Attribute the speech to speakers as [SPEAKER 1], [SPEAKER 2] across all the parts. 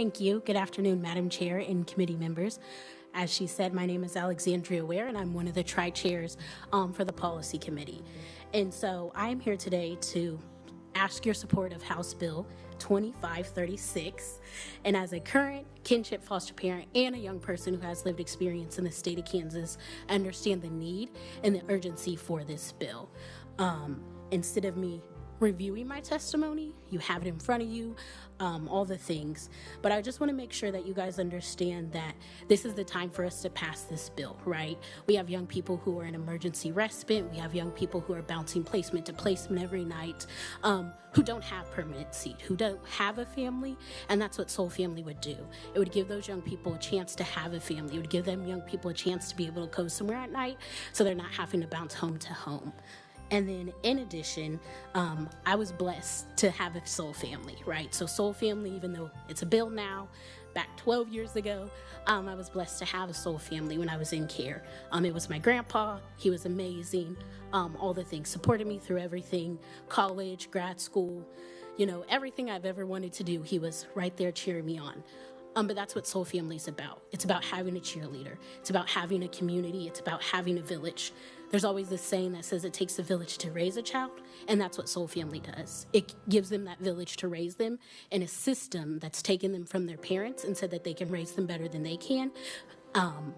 [SPEAKER 1] Thank you. Good afternoon, Madam Chair and committee members. As she said, my name is Alexandria Ware, and I'm one of the tri-chairs for the Policy Committee. And so I'm here today to ask your support of House Bill 2536. And as a current kinship foster parent and a young person who has lived experience in the state of Kansas, I understand the need and the urgency for this bill. Instead of me reviewing my testimony, you have it in front of you, all the things. But I just want to make sure that you guys understand that this is the time for us to pass this bill, right? We have young people who are in emergency respite. We have young people who are bouncing placement to placement every night, who don't have permanency, who don't have a family, and that's what Soul Family would do. It would give those young people a chance to have a family. It would give them young people a chance to be able to go somewhere at night so they're not having to bounce home to home. And then in addition, I was blessed to have a Soul Family, right? So Soul Family, even though it's a bill now, back 12 years ago, I was blessed to have a Soul Family when I was in care. It was my grandpa. He was amazing. All the things, supported me through everything, college, grad school, everything I've ever wanted to do, he was right there cheering me on. But that's what Soul Family is about. It's about having a cheerleader. It's about having a community. It's about having a village. There's always this saying that says it takes a village to raise a child, and that's what Soul Family does. It gives them that village to raise them in a system that's taken them from their parents and said that they can raise them better than they can.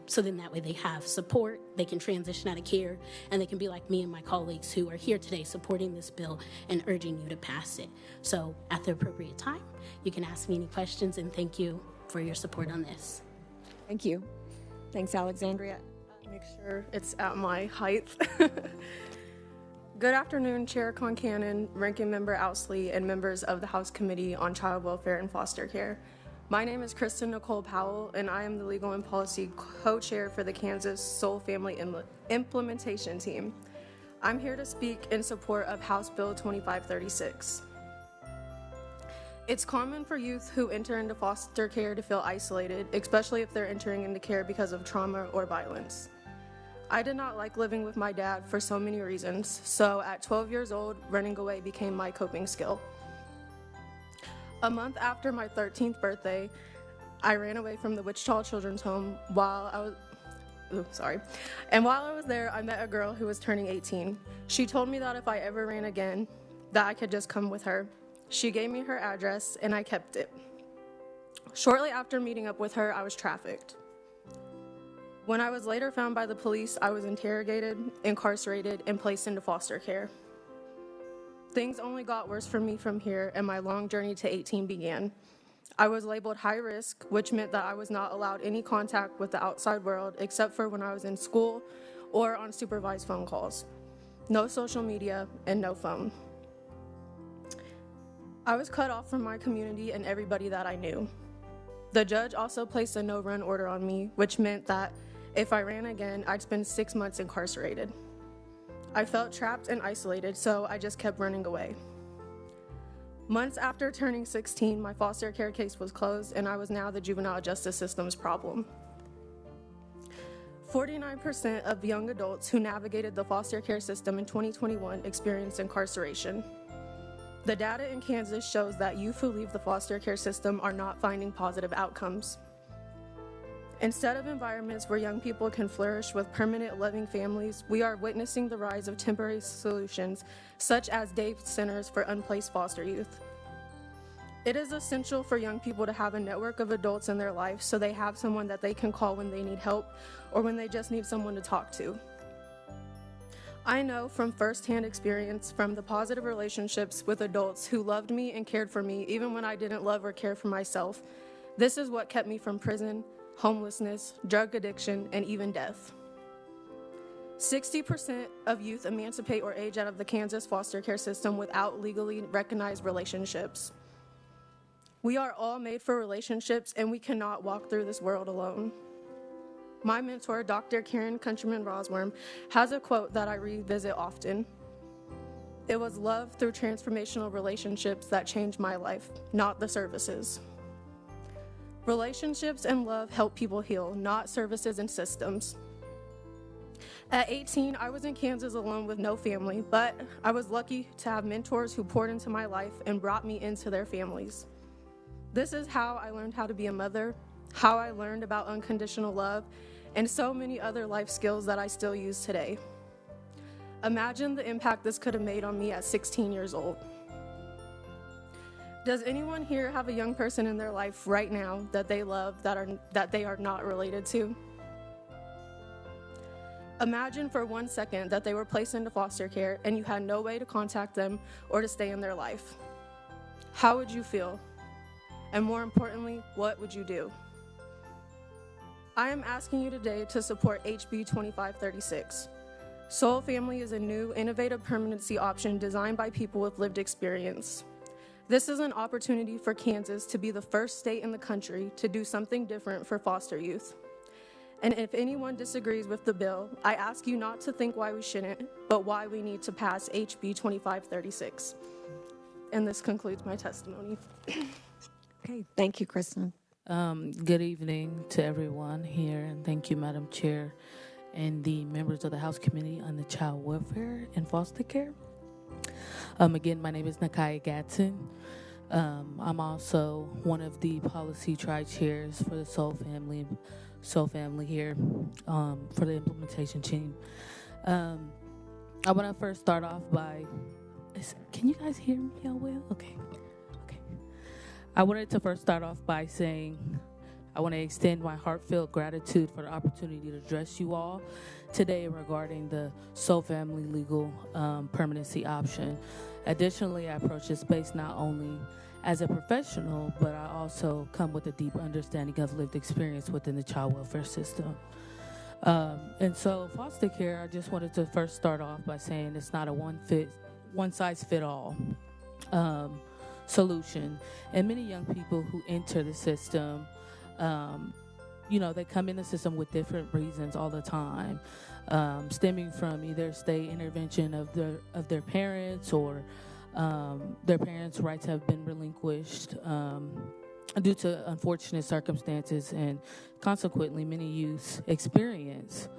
[SPEAKER 1] So then that way they have support, they can transition out of care, and they can be like me and my colleagues who are here today supporting this bill and urging you to pass it. So at the appropriate time, you can ask me any questions, and thank you for your support on this.
[SPEAKER 2] Thank you. Thanks, Alexandria.
[SPEAKER 3] Make sure it's at my height. Good afternoon, Chair Concannon, Ranking Member Ousley, and members of the House Committee on Child Welfare and Foster Care. My name is Kristen Nicole Powell, and I am the Legal and Policy Co-Chair for the Kansas Soul Family Implementation Team. I'm here to speak in support of House Bill 2536. It's common for youth who enter into foster care to feel isolated, especially if they're entering into care because of trauma or violence. I did not like living with my dad for so many reasons, so at 12 years old, running away became my coping skill. A month after my 13th birthday, I ran away from the Wichita Children's Home while I was there, I met a girl who was turning 18. She told me that if I ever ran again, that I could just come with her. She gave me her address, and I kept it. Shortly after meeting up with her, I was trafficked. When I was later found by the police, I was interrogated, incarcerated, and placed into foster care. Things only got worse for me from here, and my long journey to 18 began. I was labeled high risk, which meant that I was not allowed any contact with the outside world except for when I was in school or on supervised phone calls. No social media and no phone. I was cut off from my community and everybody that I knew. The judge also placed a no-run order on me, which meant that if I ran again, I'd spend 6 months incarcerated. I felt trapped and isolated, so I just kept running away. Months after turning 16, my foster care case was closed, and I was now the juvenile justice system's problem. 49% of young adults who navigated the foster care system in 2021 experienced incarceration. The data in Kansas shows that youth who leave the foster care system are not finding positive outcomes. Instead of environments where young people can flourish with permanent loving families, we are witnessing the rise of temporary solutions, such as day centers for unplaced foster youth. It is essential for young people to have a network of adults in their life so they have someone that they can call when they need help or when they just need someone to talk to. I know from firsthand experience from the positive relationships with adults who loved me and cared for me even when I didn't love or care for myself. This is what kept me from prison, homelessness, drug addiction, and even death. 60% of youth emancipate or age out of the Kansas foster care system without legally recognized relationships. We are all made for relationships, and we cannot walk through this world alone. My mentor, Dr. Karen Countryman Rosworm, has a quote that I revisit often. It was love through transformational relationships that changed my life, not the services. Relationships and love help people heal, not services and systems. At 18, I was in Kansas alone with no family, but I was lucky to have mentors who poured into my life and brought me into their families. This is how I learned how to be a mother, how I learned about unconditional love, and so many other life skills that I still use today. Imagine the impact this could have made on me at 16 years old. Does anyone here have a young person in their life right now that they love that they are not related to? Imagine for 1 second that they were placed into foster care and you had no way to contact them or to stay in their life. How would you feel? And more importantly, what would you do? I am asking you today to support HB 2536. Soul Family is a new, innovative permanency option designed by people with lived experience. This is an opportunity for Kansas to be the first state in the country to do something different for foster youth. And if anyone disagrees with the bill, I ask you not to think why we shouldn't, but why we need to pass HB 2536. And this concludes my testimony.
[SPEAKER 2] Okay, thank you, Kristen.
[SPEAKER 4] Good evening to everyone here, and thank you, Madam Chair, and the members of the House Committee on the Child Welfare and Foster Care. Again, my name is Nakaya Gatson. I'm also one of the policy tri-chairs for the Soul Family here for the implementation team. I want to first start off by, can you guys hear me all well? Okay. I wanted to first start off by saying I want to extend my heartfelt gratitude for the opportunity to address you all today regarding the Soul Family legal permanency option. Additionally, I approach this space not only as a professional, but I also come with a deep understanding of lived experience within the child welfare system. And so foster care, I just wanted to first start off by saying it's not a one-size-fit-all solution. And many young people who enter the system, they come in the system with different reasons all the time, stemming from either state intervention of their parents or their parents' rights have been relinquished due to unfortunate circumstances, and consequently many youth experience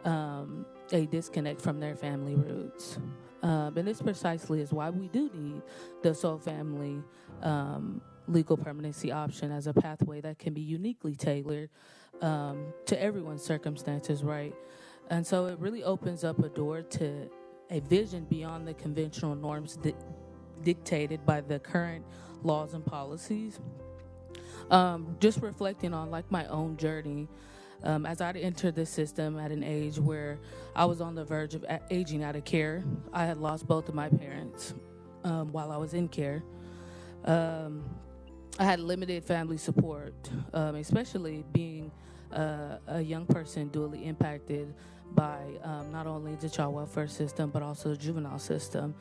[SPEAKER 4] a disconnect from their family roots. And this precisely is why we do need the Soul Family legal permanency option as a pathway that can be uniquely tailored to everyone's circumstances, right? And so it really opens up a door to a vision beyond the conventional norms dictated by the current laws and policies. Just reflecting on my own journey, as I entered the system at an age where I was on the verge of aging out of care. I had lost both of my parents while I was in care. I had limited family support, especially being a young person dually impacted by not only the child welfare system, but also the juvenile system.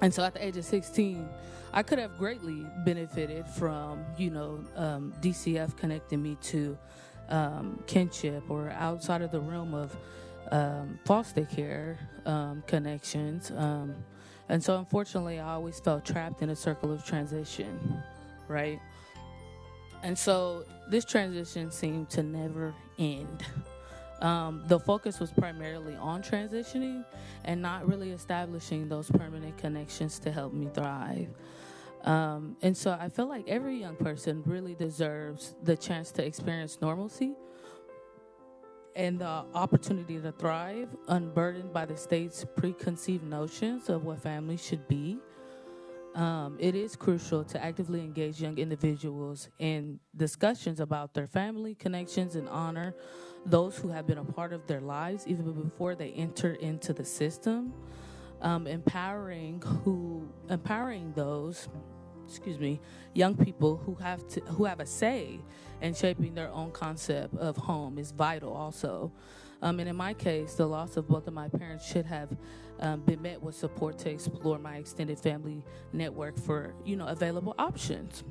[SPEAKER 4] And so at the age of 16, I could have greatly benefited from, DCF connecting me to kinship or outside of the realm of foster care connections. And so unfortunately, I always felt trapped in a circle of transition, right? And so this transition seemed to never end. The focus was primarily on transitioning and not really establishing those permanent connections to help me thrive. And so I feel like every young person really deserves the chance to experience normalcy and the opportunity to thrive, unburdened by the state's preconceived notions of what family should be. It is crucial to actively engage young individuals in discussions about their family connections and honor those who have been a part of their lives even before they enter into the system. Empowering those young people who have a say in shaping their own concept of home is vital also. And in my case, the loss of both of my parents should have been met with support to explore my extended family network for, available options.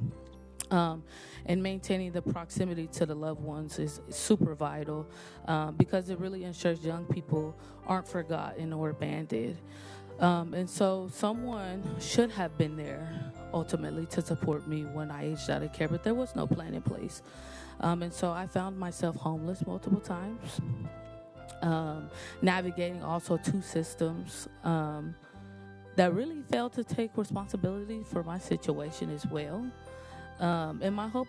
[SPEAKER 4] And maintaining the proximity to the loved ones is super vital because it really ensures young people aren't forgotten or abandoned. And so someone should have been there ultimately to support me when I aged out of care, but there was no plan in place. And so I found myself homeless multiple times, navigating also two systems that really failed to take responsibility for my situation as well. And my hope